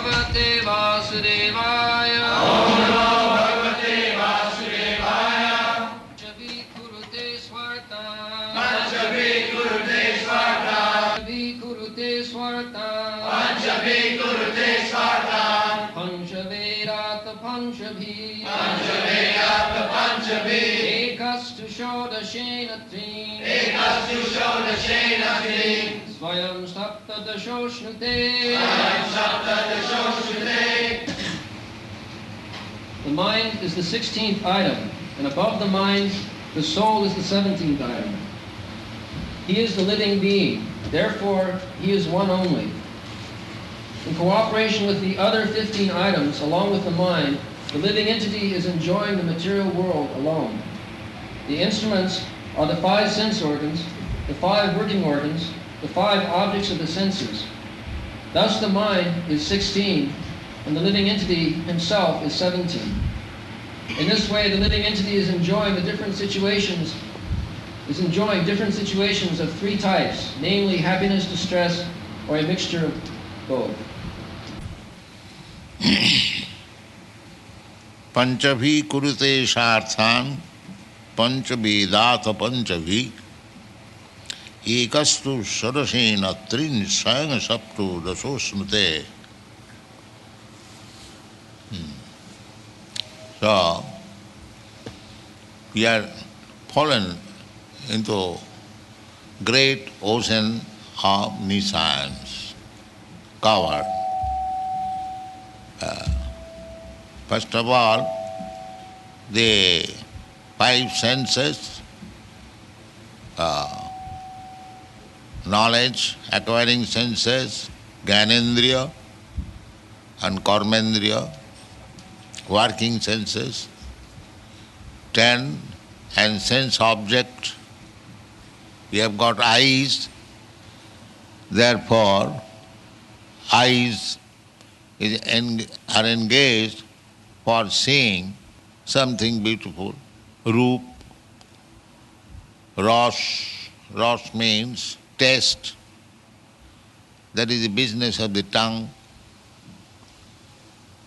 Bhagavate Vasudevaya. Om Namo Bhagavate Vasudevaya. Panchavi Kurute Swarta. Panchavi Kurute Swarta. Panchavi Kurute Swarta. Panchavi Kurute Swarta. Panchavedat Panchabhi. Panchavedat Panchavi. Ekastu Shodashena Trim. Ekastu Shodashena Trim. Swayam Saptadashoshnute. Swayam Saptadashoshnute. The mind is the 16th item, and above the mind, the soul is the 17th item. He is the living being, therefore he is one only. In cooperation with the other 15 items, along with the mind, the living entity is enjoying the material world alone. The instruments are the 5 sense organs, the 5 working organs, the 5 objects of the senses. Thus the mind is 16, and the living entity himself is 17. In this way, the living entity is enjoying different situations of 3 types, namely happiness, distress, or a mixture of both. Panchavi kurute sharthan panchavedat panchavi ekastu sarasena trin sang saptu dasosmute. So, we are fallen into great ocean of omniscience, covered. First of all, the 5 senses, knowledge, acquiring senses, Gyanendriya and Karmendriya, working senses, 10, and sense object. We have got eyes, therefore eyes are engaged for seeing something beautiful. Roop, ras means taste. That is the business of the tongue.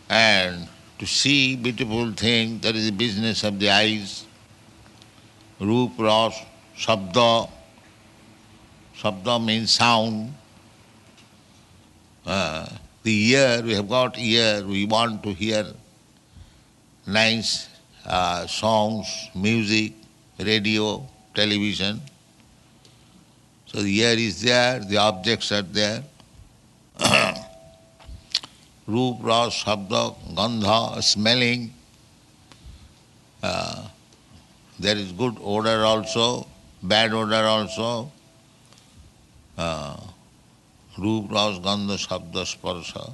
And to see beautiful things, that is the business of the eyes. Roop, ras, shabda. Shabda means sound. The ear, we have got ear, we want to hear nice songs, music, radio, television. So the ear is there, the objects are there. Roop, ras, shabda, gandha, smelling. There is good odor also, bad odor also. Roop, ras, gandha, shabda, sparsha.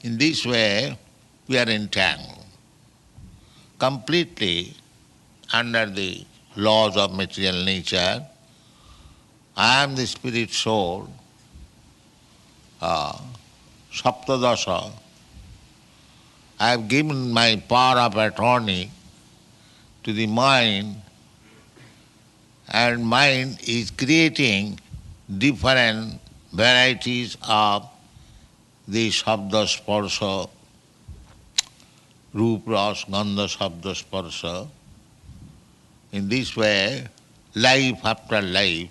In this way, we are entangled, completely under the laws of material nature. I am the spirit soul, Saptadasha. I have given my power of attorney to the mind, and mind is creating different varieties of the Shabda Sparsha, Roop, Ras, Gandha, Shabda, Sparsha. In this way, life after life,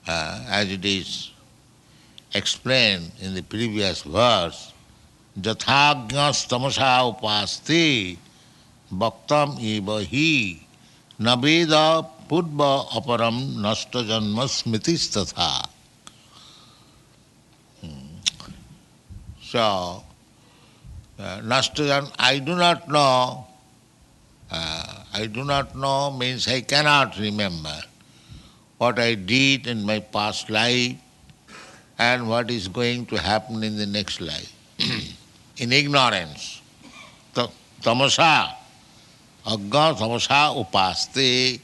as it is explained in the previous verse, Jathagnyas tamasa upasti bhaktam eva hi naveda purva aparam nasta janma smritis tatha. So, Nastajan, I do not know means I cannot remember what I did in my past life and what is going to happen in the next life. In ignorance, tamasa, agga tamasa upaste.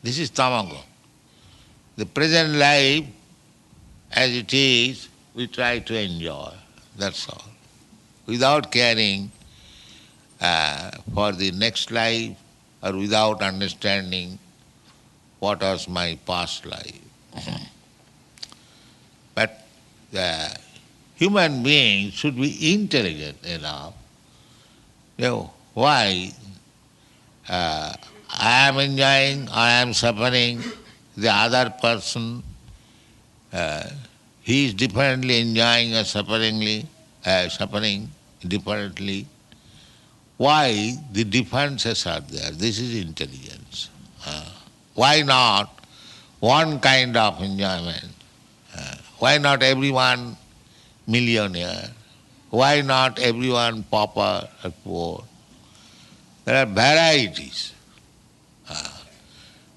This is tamago. The present life, as it is, we try to enjoy, that's all. Without caring for the next life or without understanding what was my past life. But the human being should be intelligent enough. Why I am enjoying, I am suffering, the other person, he is differently enjoying or suffering differently. Why the differences are there? This is intelligence. Why not one kind of enjoyment? Why not everyone millionaire? Why not everyone pauper or poor? There are varieties.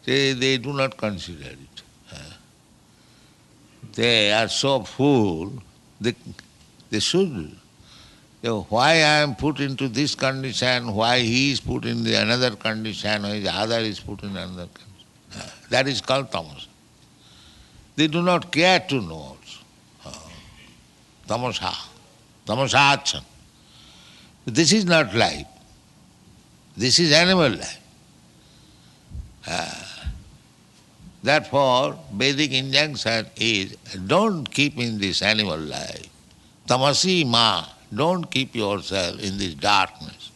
They do not consider it. They are so full, they should. Why I am put into this condition, why he is put in the another condition, why the other is put in another condition. That is called tamas. They do not care to know also. Tamasa. Tamasachan. This is not life. This is animal life. Therefore, Vedic injunction is don't keep in this animal life. Tamasi ma, don't keep yourself in this darkness.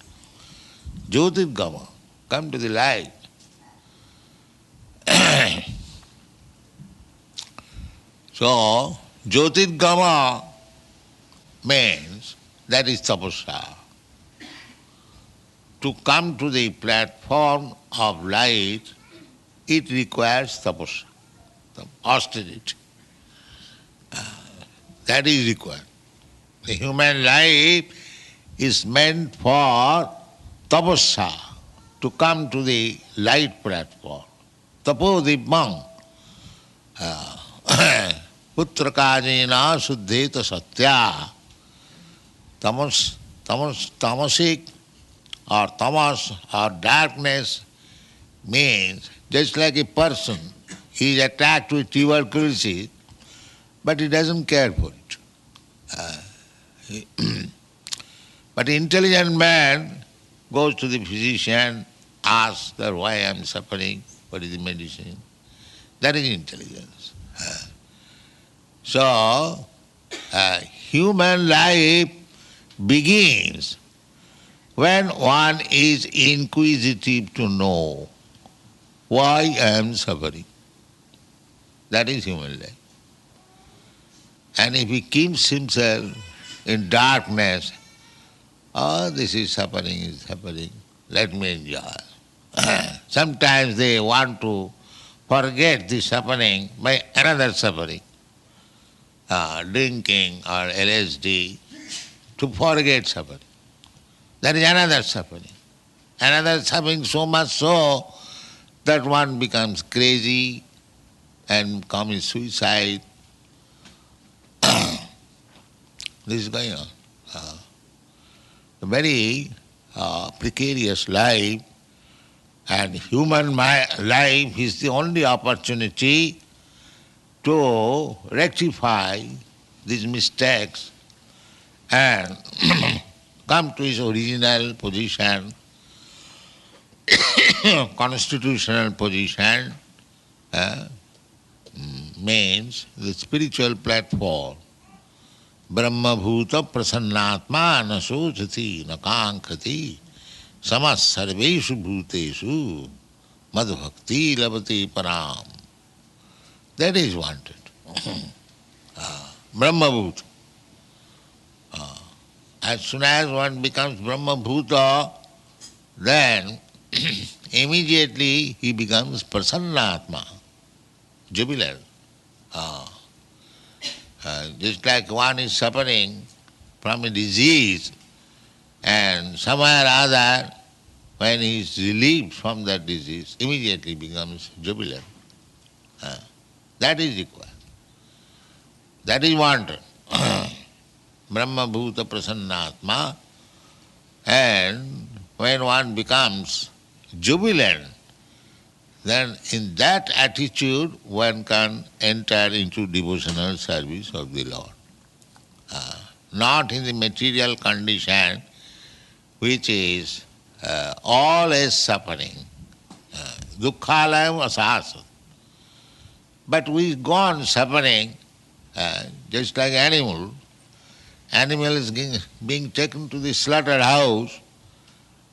Jyotirgama, come to the light. So, Jyotirgama means that is tapasya. To come to the platform of light, it requires tapasya, austerity. That is required. The human life is meant for tapasya, to come to the light platform. Tapodipam putrakajena suddheta satya. Tamasic or tamas or darkness means just like a person, he is attacked with tuberculosis, but he doesn't care for it. But intelligent man goes to the physician, asks that why I am suffering, what is the medicine. That is intelligence. So, human life begins when one is inquisitive to know why I am suffering. That is human life. And if he keeps himself in darkness, this is happening, let me enjoy. Sometimes they want to forget this suffering by another suffering, drinking or LSD, to forget suffering. That is another suffering. Another suffering so much so that one becomes crazy and commits suicide. This is going on. A very precarious life, and human life is the only opportunity to rectify these mistakes and come to his original position, constitutional position, means the spiritual platform. Brahma bhuta prasannatma na sochati na kankrati samas sarveshu bhuteshu madbhakti labati param. That is wanted. Brahma bhuta. As soon as one becomes Brahma bhuta, then immediately he becomes prasannatma, jubilant. Just like one is suffering from a disease, and somewhere or other, when he is relieved from that disease, immediately becomes jubilant. That is required. That is wanted. Brahma bhuta prasannatma. And when one becomes jubilant, then in that attitude one can enter into devotional service of the Lord. Not in the material condition which is always suffering. Dukkhalayam asasa. But we go on suffering just like animal. Animal is being taken to the slaughterhouse,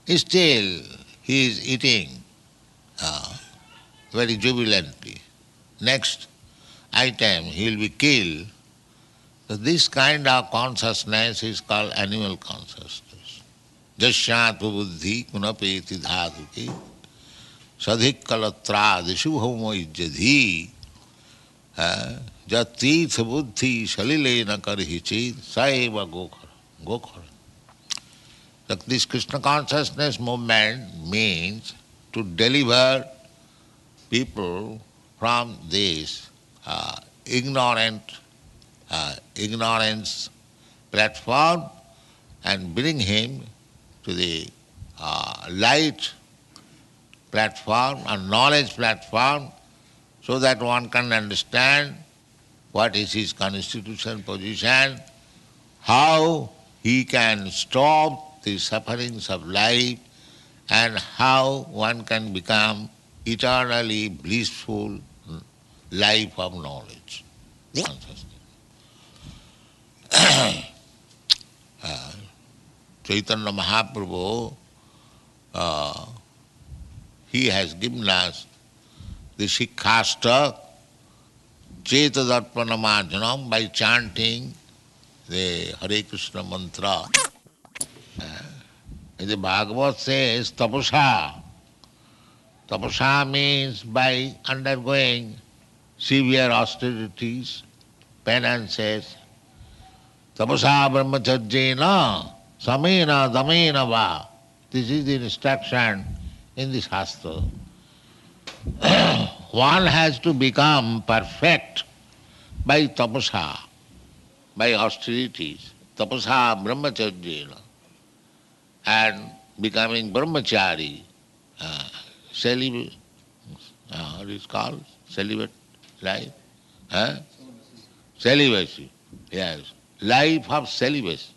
still he is eating very jubilantly. Next item he will be killed. So this kind of consciousness is called animal consciousness. Jasyat buddhi kunapeti dhatuki sadhik kalatrādishu bhaumo ijjadhi jat tīrtha buddhi salilena karhi chid saeva gokhara. This Krishna consciousness movement means to deliver people from this ignorance platform and bring him to the light platform and knowledge platform, so that one can understand what is his constitutional position, how he can stop the sufferings of life, and how one can become eternally blissful life of knowledge. Chaitanya Mahaprabhu, he has given us the Shikhasta Chetadarpanamarjanam by chanting the Hare Krishna mantra. The Bhagavad says tapasa. Tapasa means by undergoing severe austerities, penances. Tapasa brahmacharjena samena damena va. This is the instruction in the Shastra. One has to become perfect by tapasa, by austerities. Tapasa brahmacharjena. And becoming brahmachari, celibate, what is called? Celibate life? Celibacy, yes. Life of celibacy.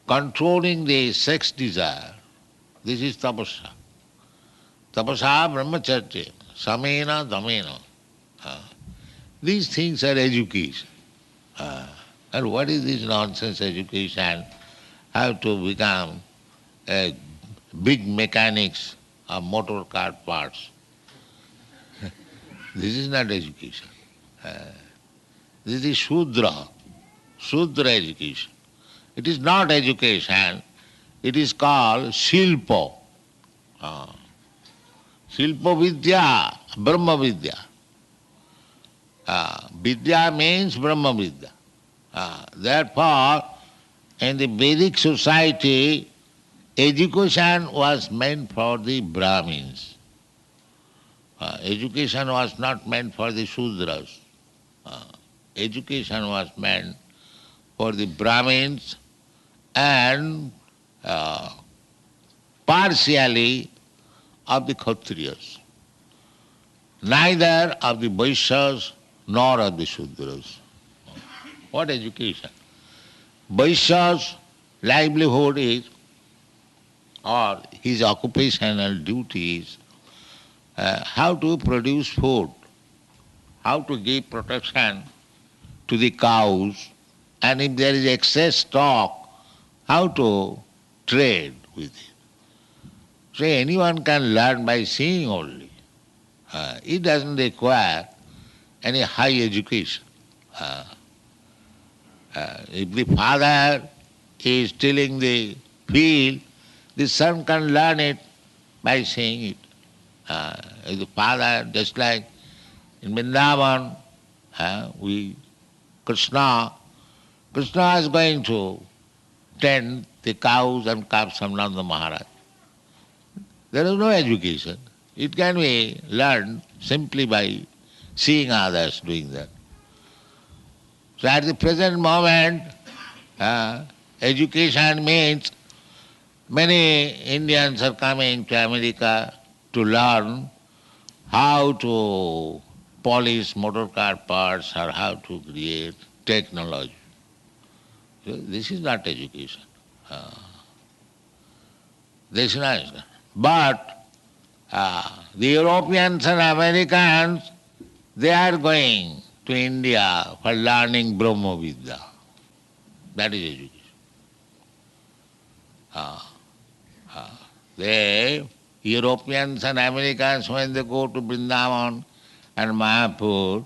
Controlling the sex desire. This is tapasa. Tapasa brahmacharya, samena damena. These things are education. And what is this nonsense education? How to become a big mechanics of motor car parts. This is not education. This is Shudra education. It is not education, it is called Shilpa. Shilpa Vidya, Brahma Vidya. Vidya means Brahma Vidya. Therefore, in the Vedic society, education was meant for the Brahmins. Education was not meant for the Shudras. Education was meant for the Brahmins and partially of the Kshatriyas. Neither of the Vaishyas nor of the Shudras. What education? Vaishya's livelihood is, or his occupational duty is, how to produce food, how to give protection to the cows, and if there is excess stock, how to trade with it. So anyone can learn by seeing only. It doesn't require any high education. If the father is tilling the field, the son can learn it by seeing it. If the father, just like in Vrindavan, Krishna is going to tend the cows and calves of Nanda Maharaj. There is no education. It can be learned simply by seeing others doing that. So at the present moment, education means many Indians are coming to America to learn how to polish motor car parts or how to create technology. So this is not education. This is not. But the Europeans and Americans, They are going to India for learning Brahma Vidya. That is education. Ah, They, Europeans and Americans, when they go to Vrindavan and Mayapur,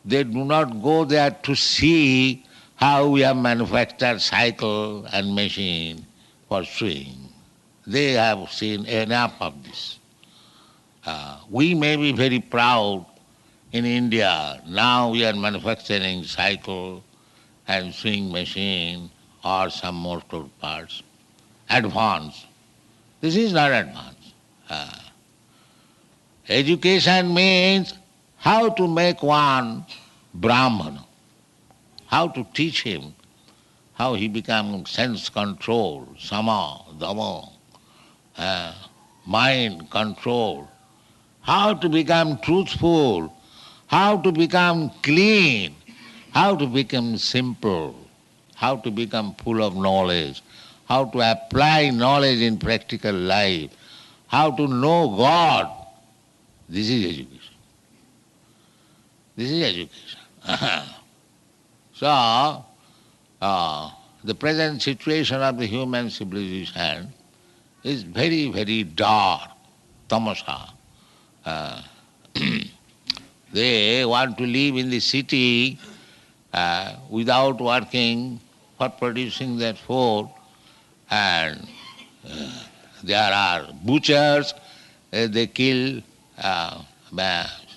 they do not go there to see how we have manufactured cycle and machine for sewing. They have seen enough of this. We may be very proud in India. Now we are manufacturing cycle and sewing machine or some motor parts. Advanced. This is not advanced. Education means how to make one Brahmana, how to teach him how he becomes sense control, sama, dhamma, mind control, how to become truthful, how to become clean, how to become simple, how to become full of knowledge, how to apply knowledge in practical life, how to know God. This is education. This is education. So, the present situation of the human civilization is very, very dark, tamasa. They want to live in the city without working for producing their food, and there are butchers, they kill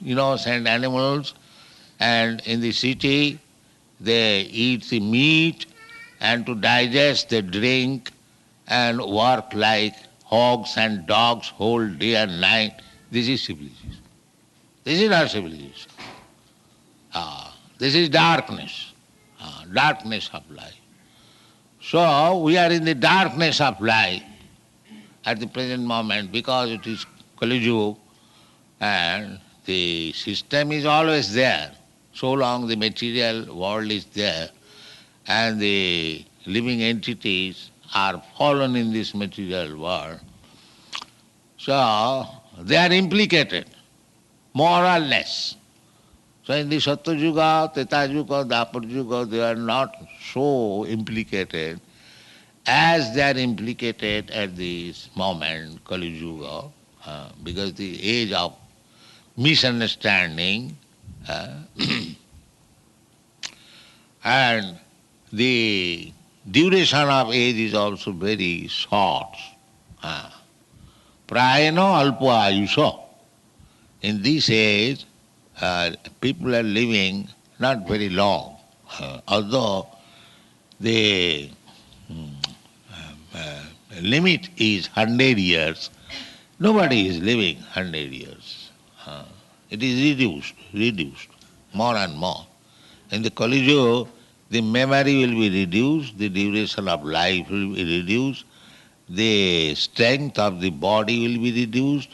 innocent animals, and in the city they eat the meat, and to digest they drink and work like hogs and dogs whole day and night. This is civilization. This is not civilization. This is darkness, darkness of life. So we are in the darkness of life at the present moment because it is Kali Yuga and the system is always there. So long the material world is there and the living entities are fallen in this material world. So they are implicated, more or less. So in the Satya Yuga, Treta Yuga, Dwapar Yuga, they are not so implicated as they are implicated at this moment, Kali Yuga, because the age of misunderstanding and the duration of age is also very short. Prayano alpo ayusha. In this age, people are living not very long, although the limit is 100 years. Nobody is living 100 years. It is reduced, more and more. In the Kali Yuga, the memory will be reduced, the duration of life will be reduced, the strength of the body will be reduced,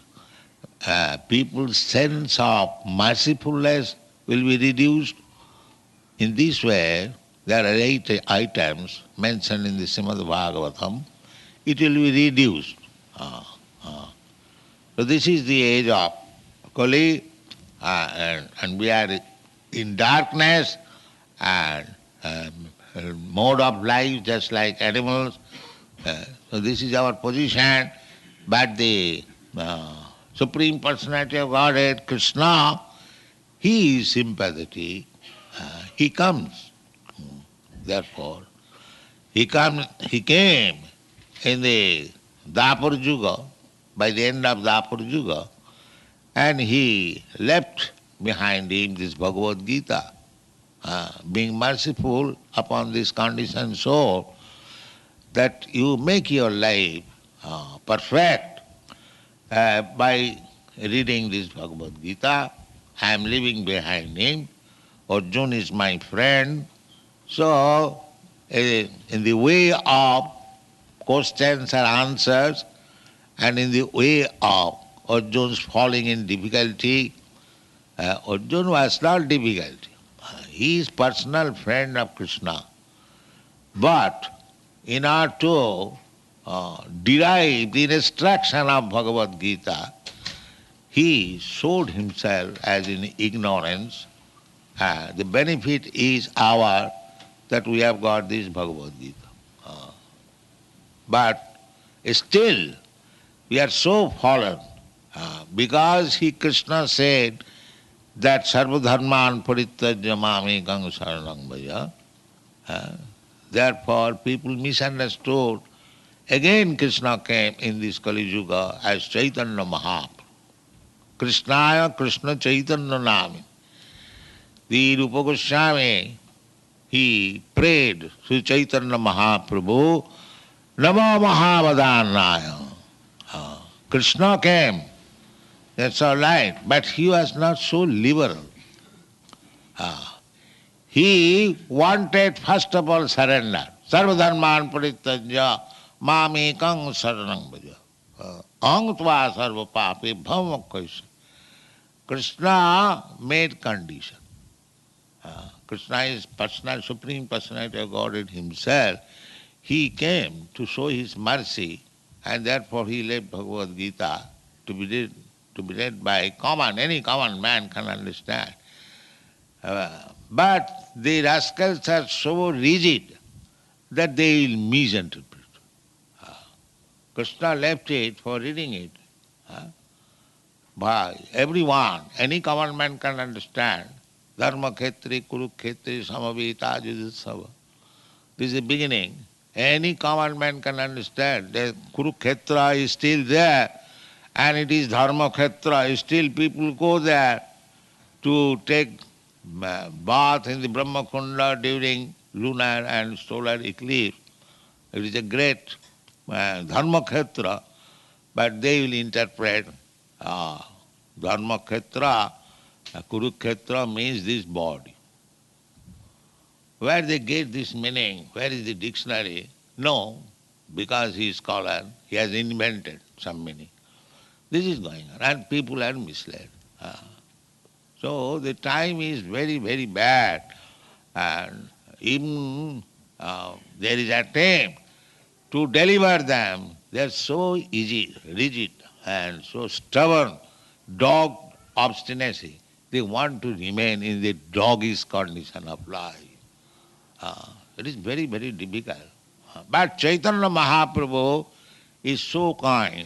people's sense of mercifulness will be reduced. In this way, there are 8 items mentioned in the Srimad Bhagavatam. It will be reduced. So this is the age of Kali, and we are in darkness and mode of life just like animals. So this is our position. But the Supreme Personality of Godhead, Krishna, he is sympathetic. He comes. Therefore, he came in the Dwapar Yuga, by the end of Dwapar Yuga, and he left behind him this Bhagavad Gita, being merciful upon this conditioned soul, that you make your life perfect by reading this Bhagavad Gita. I am leaving behind him. Arjuna is my friend. So, in the way of questions and answers, and in the way of Arjuna's falling in difficulty, Arjuna was not difficult. He is personal friend of Krishna. But in order to derive the instruction of Bhagavad Gita, he showed himself as in ignorance. The benefit is our that we have got this Bhagavad Gita. But still, we are so fallen because Krishna said that Sarva Dharman Parityajya Mamekang Saranang Bhaja. Therefore, people misunderstood. Again, Krishna came in this Kali Yuga as Chaitanya Mahaprabhu. Krishnaya Krishna Chaitanya Nami. The Rupa Goswami, he prayed Sri Chaitanya Mahaprabhu, Namo Mahavadannaya. Krishna came, that's all right, but he was not so liberal. He wanted first of all surrender. Sarva dharman parityajya mamekang saranang bhaja. Aham tva sarva pape bhavamokkhaisya. Krishna made condition. Krishna is personal, supreme personality of Godhead himself. He came to show his mercy, and therefore he left Bhagavad Gita to be read by any common man can understand. But the rascals are so rigid that they will misinterpret. Krishna left it for reading it. By everyone, any common man can understand. Dharma khetri, kurukhetri, samavita, jujutsava. This is the beginning. Any common man can understand that Kurukshetra is still there and it is Dharma Khetra. Still people go there to take bath in the Brahma Kunda during lunar and solar eclipse. It is a great Dharma Khetra, but they will interpret Dharma Khetra, Kurukshetra means this body. Where they get this meaning? Where is the dictionary? No, because he is scholar, he has invented some meaning. This is going on, and people are misled. So the time is very, very bad, and even there is attempt to deliver them. They are so easy, rigid, and so stubborn, dog obstinacy. They want to remain in the doggish condition of life. It is very, very difficult. But Chaitanya Mahaprabhu is so kind.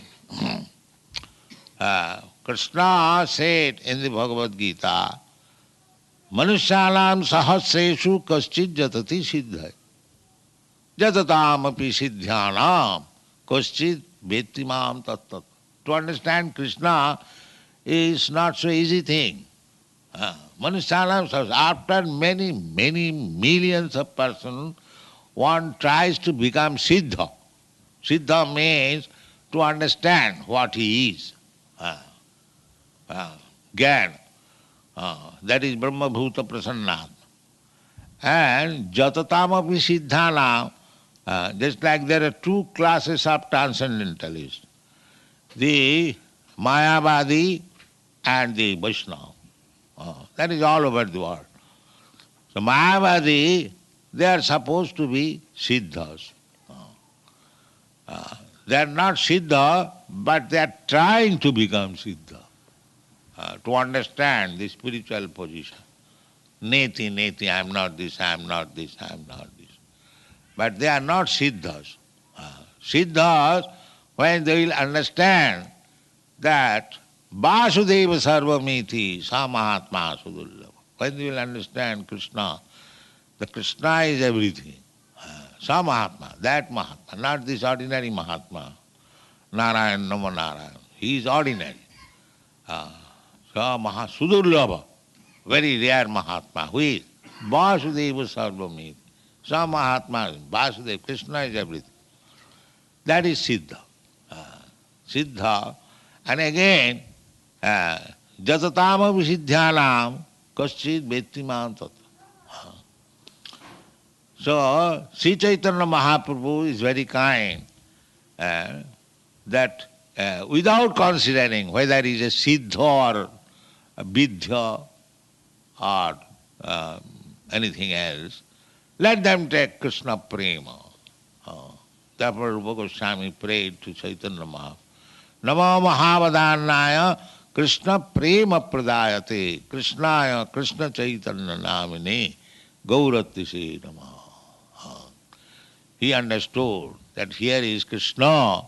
Krishna said in the Bhagavad Gita, Manushyanam sahasreshu kaschid jatati siddhai. Jatatam api siddhyanam kaschid vetimam tattat. To understand Krishna is not so easy thing. Manushyanam, after many, many millions of persons, one tries to become Siddha. Siddha means to understand what he is. Gyan. That is Brahma Bhuta Prasannat. And Jatatamapi Siddhana, just like there are two classes of transcendentalists, the Mayavadi and the Vaishnava. That is all over the world. So Mayavadi, they are supposed to be Siddhas. They are not Siddha, but they are trying to become Siddha, to understand the spiritual position. Neti, neti, I am not this, I am not this, I am not this. But they are not Siddhas. Siddhas, when they will understand that Vasudeva Sarvamiti, Sa Mahatma Sudullava. When they will understand Krishna, the Krishna is everything. Sa Mahatma, that Mahatma, not this ordinary Mahatma. Narayan, Namo Narayan. He is ordinary. Sa Sudullava, very rare Mahatma. Who is? Vasudeva Sarvamiti. Sa Mahatma, Vasudeva, Krishna is everything. That is Siddha. Siddha. And again, Jatatama Visiddhyanam Kaschid Vetimam Tata. So, Sri Chaitanya Mahaprabhu is very kind that without considering whether it is a Siddha or a Vidya or anything else, let them take Krishna Prema. Therefore Rupa Goswami prayed to Chaitanya Mahaprabhu, Namo Mahavadannaya Krishna prema pradayate, Krishnaya Krishna Chaitanya namine, Gauratise namaha. He understood that here is Krishna,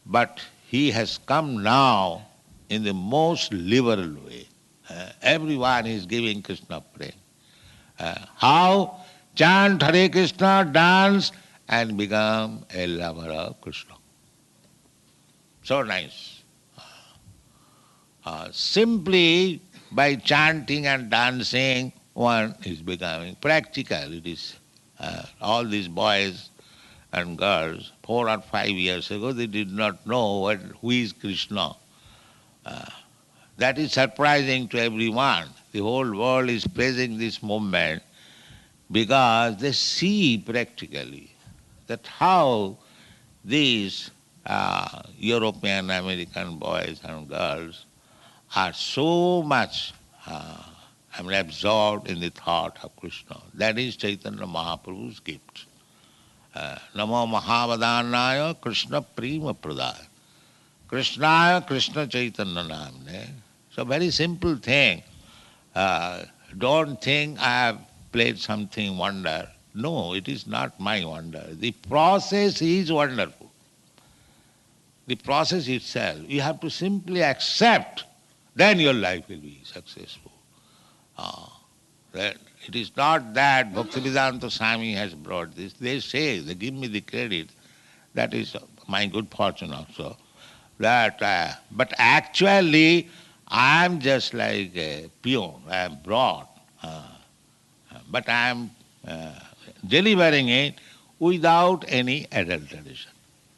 but he has come now in the most liberal way. Everyone is giving Krishna prema. How? Chant Hare Krishna, dance, and become a lover of Krishna. So nice. Simply by chanting and dancing, one is becoming practical. It is all these boys and girls, 4 or 5 years ago, they did not know who is Krishna. That is surprising to everyone. The whole world is praising this movement because they see practically that how these European American boys and girls are so much absorbed in the thought of Krishna. That is Chaitanya Mahaprabhu's gift. Namo Mahavadhanaya Krishna Prema Pradaya. Krishnaya Krishna Chaitanya Namne. So very simple thing. Don't think I have played something wonder. No, it is not my wonder. The process is wonderful. The process itself, you have to simply accept, then your life will be successful. It is not that Bhaktivedanta Swami has brought this. They say, they give me the credit, that is my good fortune also. That, but actually, I am just like a peon. I am brought, but I am delivering it without any adulteration.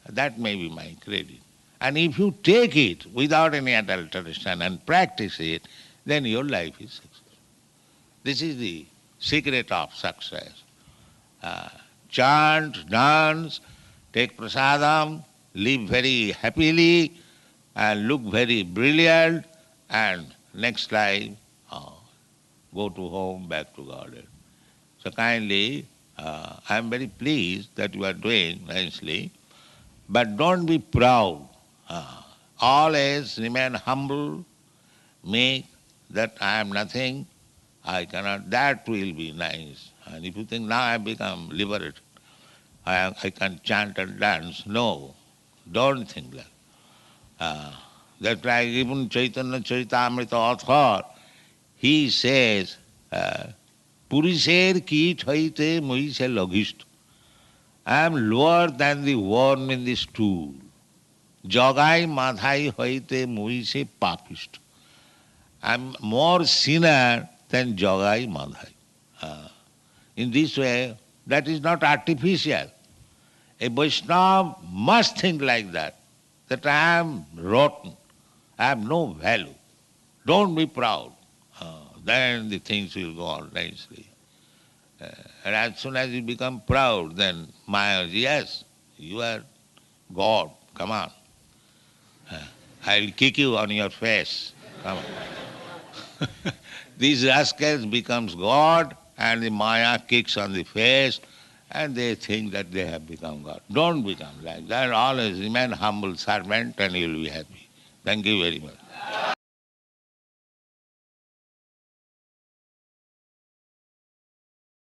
That may be my credit. And if you take it without any adulteration and practice it, then your life is successful. This is the secret of success. Chant, dance, take prasadam, live very happily, and look very brilliant, and next life, go to home, back to garden. So kindly, I am very pleased that you are doing nicely, but don't be proud. Always remain humble, make that I am nothing, I cannot, that will be nice. And if you think now I have become liberated, I can chant and dance, no, don't think that. That's like even Chaitanya Charitamrita author, he says, Purisher kit hoite moise logist. I am lower than the worm in the stool. Jogai madhai hoite moise papist. I am more sinner than Jogai madhai. In this way, that is not artificial. A Vaishnava must think like that I am rotten, I have no value. Don't be proud. Then the things will go on nicely. And as soon as you become proud, then Maya, yes, you are God, come on. I will kick you on your face. Come on. These rascals becomes God and the Maya kicks on the face and they think that they have become God. Don't become like that. Always remain humble servant and you will be happy. Thank you very much.